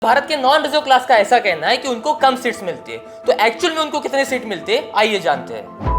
भारत के non reserve class का ऐसा कहना है कि उनको कम सीट्स मिलती है, तो एक्चुअल में उनको कितने सीट मिलते हैं आइए जानते हैं।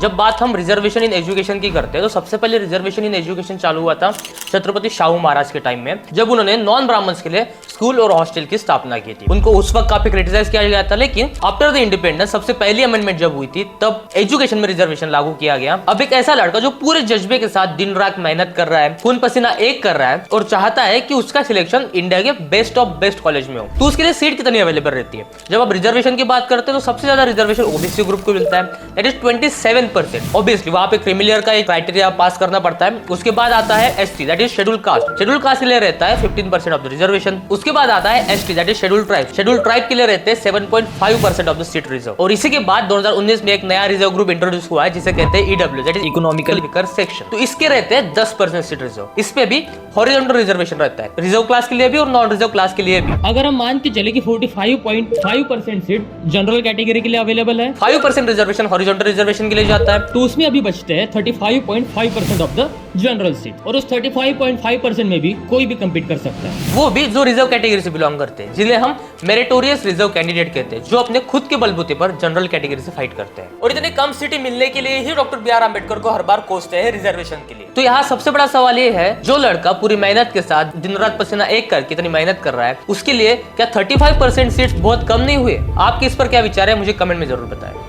जब बात हम रिजर्वेशन इन एजुकेशन की करते हैं तो सबसे पहले रिजर्वेशन इन एजुकेशन चालू हुआ था छत्रपति शाहू महाराज के टाइम में, जब उन्होंने नॉन ब्राह्मण्स के लिए स्कूल और हॉस्टल की स्थापना की थी। उनको उस वक्त काफी क्रिटिसाइज किया गया था, लेकिन आफ्टर द इंडिपेंडेंस सबसे पहली अमेंडमेंट जब हुई थी तब एजुकेशन में रिजर्वेशन लागू किया गया। अब एक ऐसा लड़का जो पूरे जज्बे के साथ दिन रात मेहनत कर रहा है, खून पसीना एक कर रहा है और चाहता है कि उसका सिलेक्शन इंडिया के बेस्ट ऑफ बेस्ट कॉलेज में हो, तो उसके लिए सीट कितनी अवेलेबल रहती है। जब आप रिजर्वेशन की बात करते हैं तो सबसे ज्यादा रिजर्वेशन ओबीसी ग्रुप को मिलता है, दैट इज 27%। ऑब्वियसली वहां पे क्रीमिलियर का एक क्राइटेरिया पास करना पड़ता है। उसके बाद आता है ST, that is schedule caste. Schedule caste के लिए रहता है 15% ऑफ द रिजर्वेशन। उसके बाद आता है ST, that is schedule tribe. Schedule tribe के लिए रहते हैं 7.5% ऑफ द सीट रिजर्व। और इसी के बाद 2019 में एक नया रिजर्व ग्रुप इंट्रोड्यूस हुआ है जिसे कहते हैं EW, that is economically weaker section. तो इसके रहते हैं 10% सीट रिजर्व। इस पे भी हॉरिजॉन्टल रिजर्वेशन रहता है, रिजर्व क्लास के लिए भी और नॉन रिजर्व क्लास के लिए भी। अगर हम मान के चले कि 45.5% सीट जनरल कैटेगरी के लिए अवेलेबल है, 5% रिजर्वेशन हॉरिजॉन्टल रिजर्वेशन के लिए जाता है, तो उसमें अभी बचते हैं 35.5% ऑफ द जनरल सीट। और उस 35.5% में भी कोई भी कम्पीट कर सकता है, वो भी जो रिजर्व कैटेगरी से बिलोंग करते हैं, जिन्हें हम मेरिटोरियस रिजर्व कैंडिडेट कहते हैं, जो अपने खुद के बलबूते पर जनरल कैटेगरी से फाइट करते हैं। और इतने कम सीटें मिलने के लिए ही डॉक्टर BR अम्बेडकर को हर बार कोसते हैं रिजर्वेशन के लिए। तो यहाँ सबसे बड़ा सवाल ये है, जो लड़का पूरी मेहनत के साथ दिन रात पसीना एक कर कितनी मेहनत कर रहा है, उसके लिए क्या 35% सीट्स बहुत कम नहीं हुए? आपके इस पर क्या विचार है, मुझे कमेंट में जरूर बताएं।